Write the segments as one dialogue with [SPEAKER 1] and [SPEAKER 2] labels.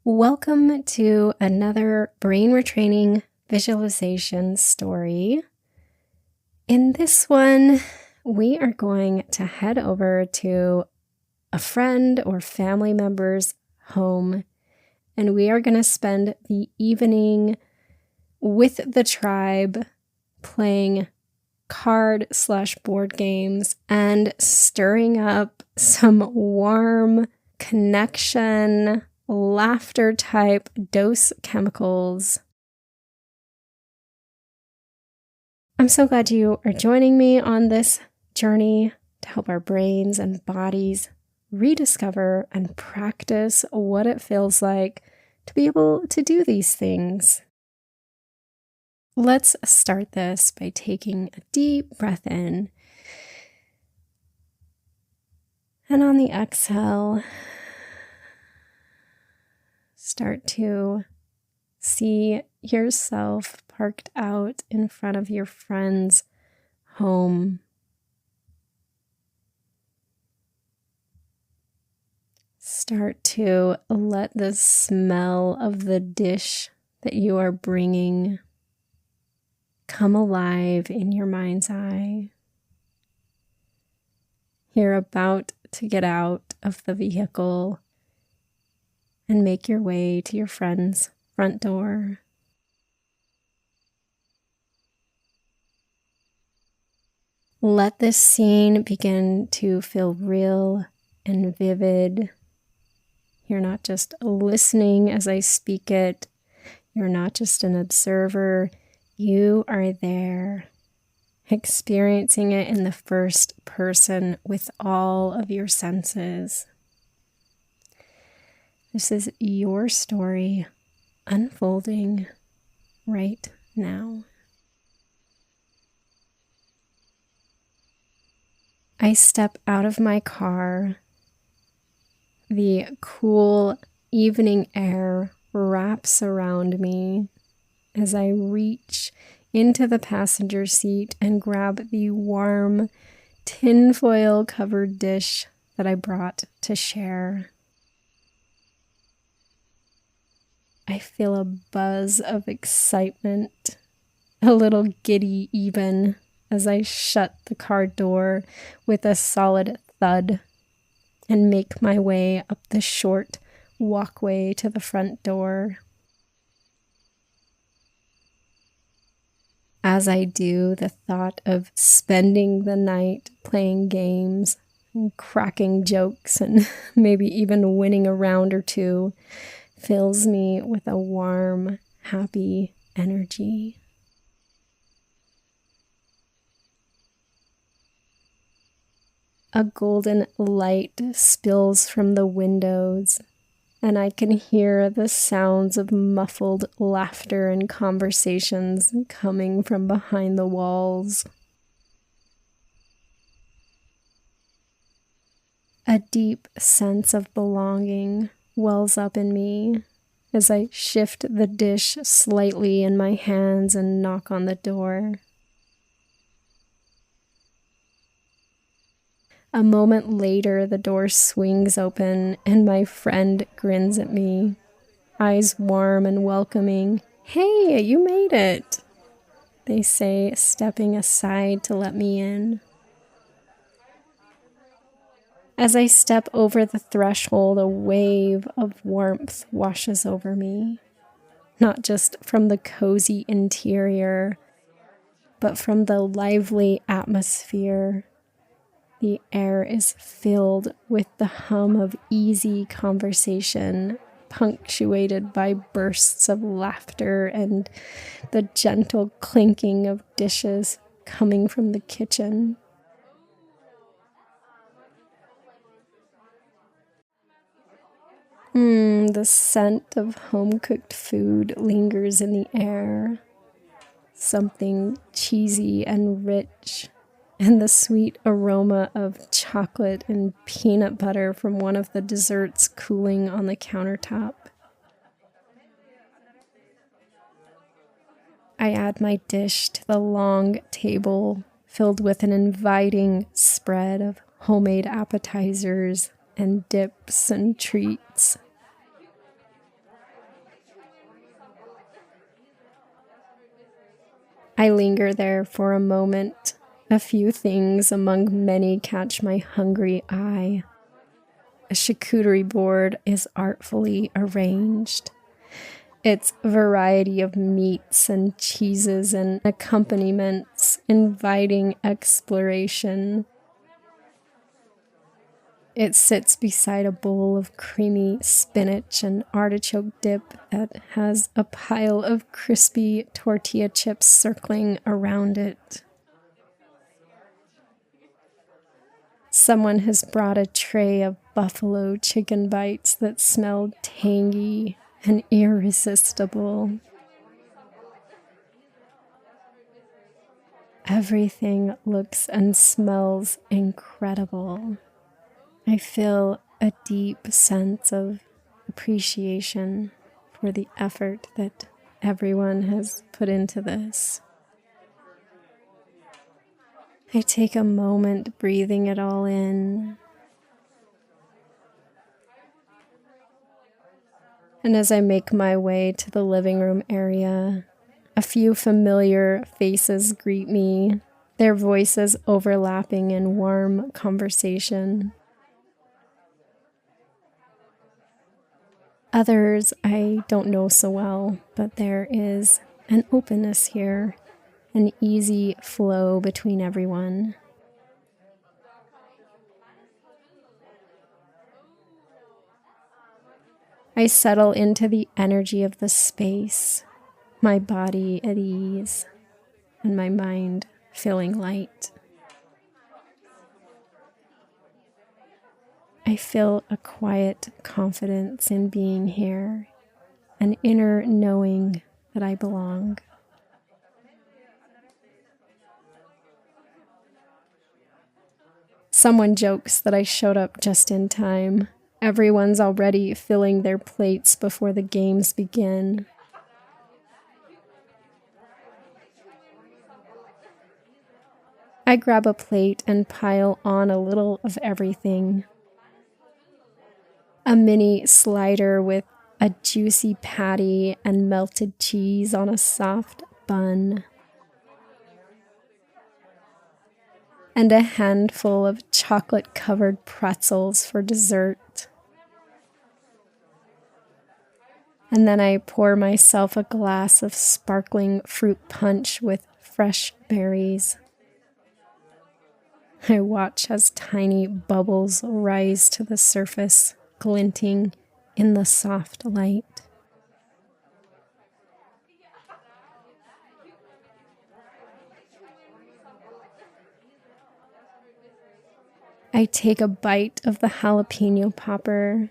[SPEAKER 1] Welcome to another brain retraining visualization story. In this one, we are going to head over to a friend or family member's home, and we are going to spend the evening with the tribe playing card/board games and stirring up some warm connection, laughter type dose chemicals. I'm so glad you are joining me on this journey to help our brains and bodies rediscover and practice what it feels like to be able to do these things. Let's start this by taking a deep breath in. And on the exhale, start to see yourself parked out in front of your friend's home. Start to let the smell of the dish that you are bringing come alive in your mind's eye. You're about to get out of the vehicle and make your way to your friend's front door. Let this scene begin to feel real and vivid. You're not just listening as I speak it. You're not just an observer. You are there, experiencing it in the first person with all of your senses. This is your story unfolding right now. I step out of my car. The cool evening air wraps around me as I reach into the passenger seat and grab the warm tinfoil covered dish that I brought to share. I feel a buzz of excitement, a little giddy even, as I shut the car door with a solid thud and make my way up the short walkway to the front door. As I do, the thought of spending the night playing games and cracking jokes and maybe even winning a round or two fills me with a warm, happy energy. A golden light spills from the windows, and I can hear the sounds of muffled laughter and conversations coming from behind the walls. A deep sense of belonging wells up in me as I shift the dish slightly in my hands and knock on the door. A moment later, the door swings open and my friend grins at me, eyes warm and welcoming. "Hey, you made it," they say, stepping aside to let me in. As I step over the threshold, a wave of warmth washes over me, not just from the cozy interior, but from the lively atmosphere. The air is filled with the hum of easy conversation, punctuated by bursts of laughter and the gentle clinking of dishes coming from the kitchen. The scent of home-cooked food lingers in the air, something cheesy and rich, and the sweet aroma of chocolate and peanut butter from one of the desserts cooling on the countertop. I add my dish to the long table filled with an inviting spread of homemade appetizers and dips and treats. I linger there for a moment. A few things among many catch my hungry eye. A charcuterie board is artfully arranged. Its variety of meats and cheeses and accompaniments inviting exploration. It sits beside a bowl of creamy spinach and artichoke dip that has a pile of crispy tortilla chips circling around it. Someone has brought a tray of buffalo chicken bites that smell tangy and irresistible. Everything looks and smells incredible. I feel a deep sense of appreciation for the effort that everyone has put into this. I take a moment breathing it all in. And as I make my way to the living room area, a few familiar faces greet me, their voices overlapping in warm conversation. Others I don't know so well, but there is an openness here, an easy flow between everyone. I settle into the energy of the space, my body at ease, and my mind feeling light. I feel a quiet confidence in being here, an inner knowing that I belong. Someone jokes that I showed up just in time. Everyone's already filling their plates before the games begin. I grab a plate and pile on a little of everything. A mini slider with a juicy patty and melted cheese on a soft bun. And a handful of chocolate-covered pretzels for dessert. And then I pour myself a glass of sparkling fruit punch with fresh berries. I watch as tiny bubbles rise to the surface, glinting in the soft light. I take a bite of the jalapeno popper,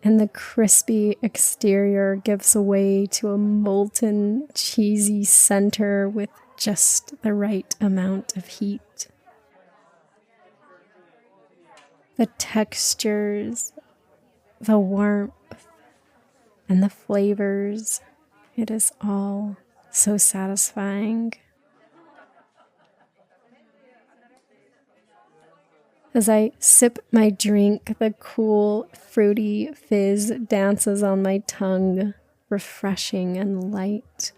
[SPEAKER 1] and the crispy exterior gives way to a molten, cheesy center with just the right amount of heat. The textures, the warmth, and the flavors, it is all so satisfying. As I sip my drink, the cool, fruity fizz dances on my tongue, refreshing and light.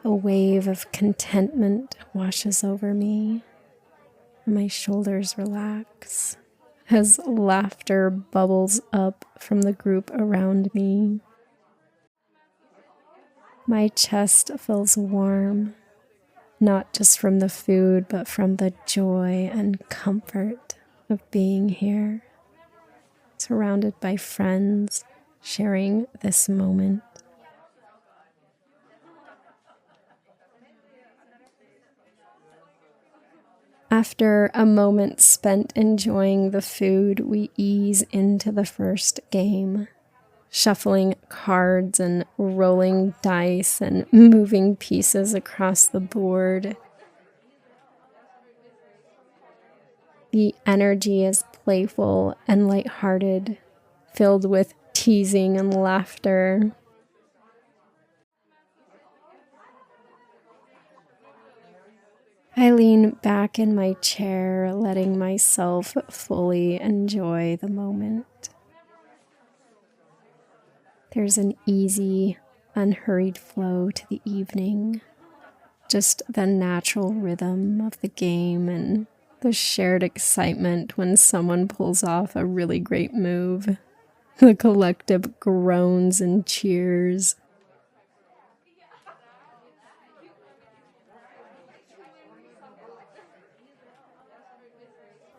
[SPEAKER 1] A wave of contentment washes over me, and my shoulders relax as laughter bubbles up from the group around me. My chest feels warm, not just from the food, but from the joy and comfort of being here, surrounded by friends, sharing this moment. After a moment spent enjoying the food, we ease into the first game, shuffling cards and rolling dice and moving pieces across the board. The energy is playful and lighthearted, filled with teasing and laughter. I lean back in my chair, letting myself fully enjoy the moment. There's an easy, unhurried flow to the evening, just the natural rhythm of the game and the shared excitement when someone pulls off a really great move, the collective groans and cheers.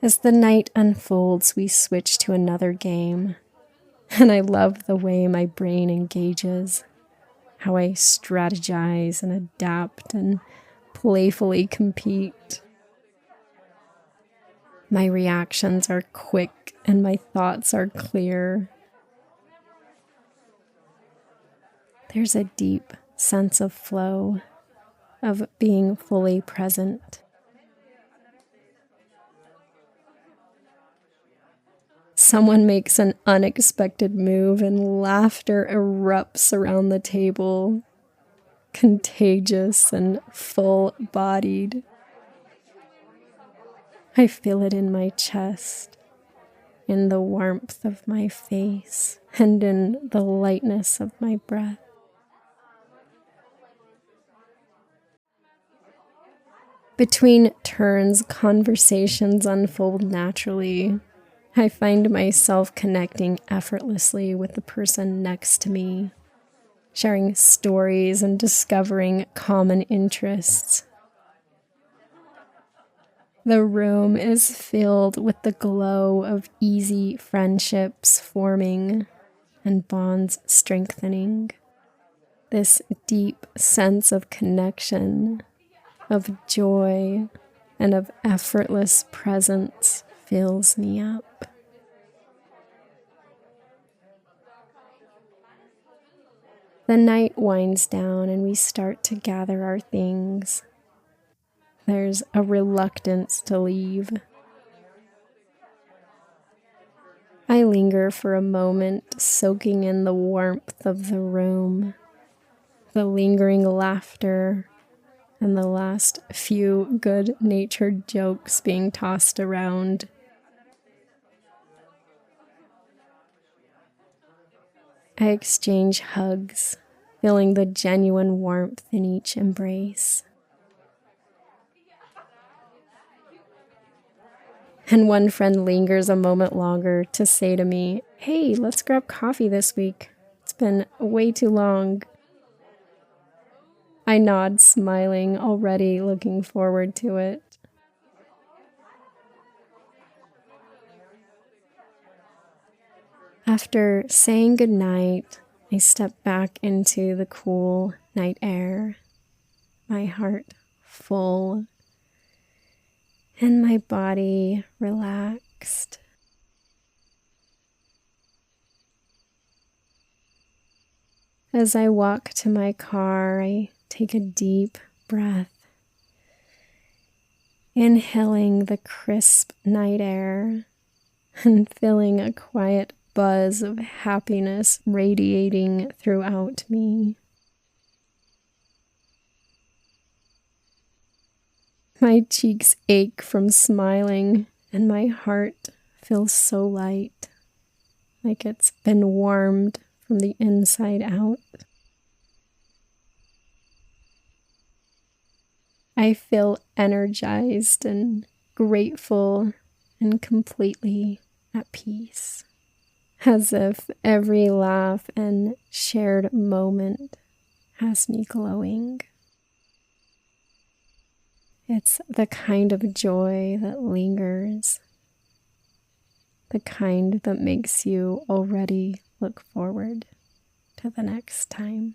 [SPEAKER 1] As the night unfolds, we switch to another game, and I love the way my brain engages, how I strategize and adapt and playfully compete. My reactions are quick and my thoughts are clear. There's a deep sense of flow, of being fully present. Someone makes an unexpected move and laughter erupts around the table, contagious and full-bodied. I feel it in my chest, in the warmth of my face, and in the lightness of my breath. Between turns, conversations unfold naturally. I find myself connecting effortlessly with the person next to me, sharing stories and discovering common interests. The room is filled with the glow of easy friendships forming and bonds strengthening. This deep sense of connection, of joy, and of effortless presence fills me up. The night winds down and we start to gather our things. There's a reluctance to leave. I linger for a moment, soaking in the warmth of the room, the lingering laughter, and the last few good-natured jokes being tossed around. I exchange hugs, feeling the genuine warmth in each embrace. And one friend lingers a moment longer to say to me, "Hey, let's grab coffee this week. It's been way too long." I nod, smiling, already looking forward to it. After saying goodnight, I step back into the cool night air, my heart full and my body relaxed. As I walk to my car, I take a deep breath, inhaling the crisp night air and feeling a quiet buzz of happiness radiating throughout me. My cheeks ache from smiling, and my heart feels so light, like it's been warmed from the inside out. I feel energized and grateful and completely at peace, as if every laugh and shared moment has me glowing. It's the kind of joy that lingers, the kind that makes you already look forward to the next time.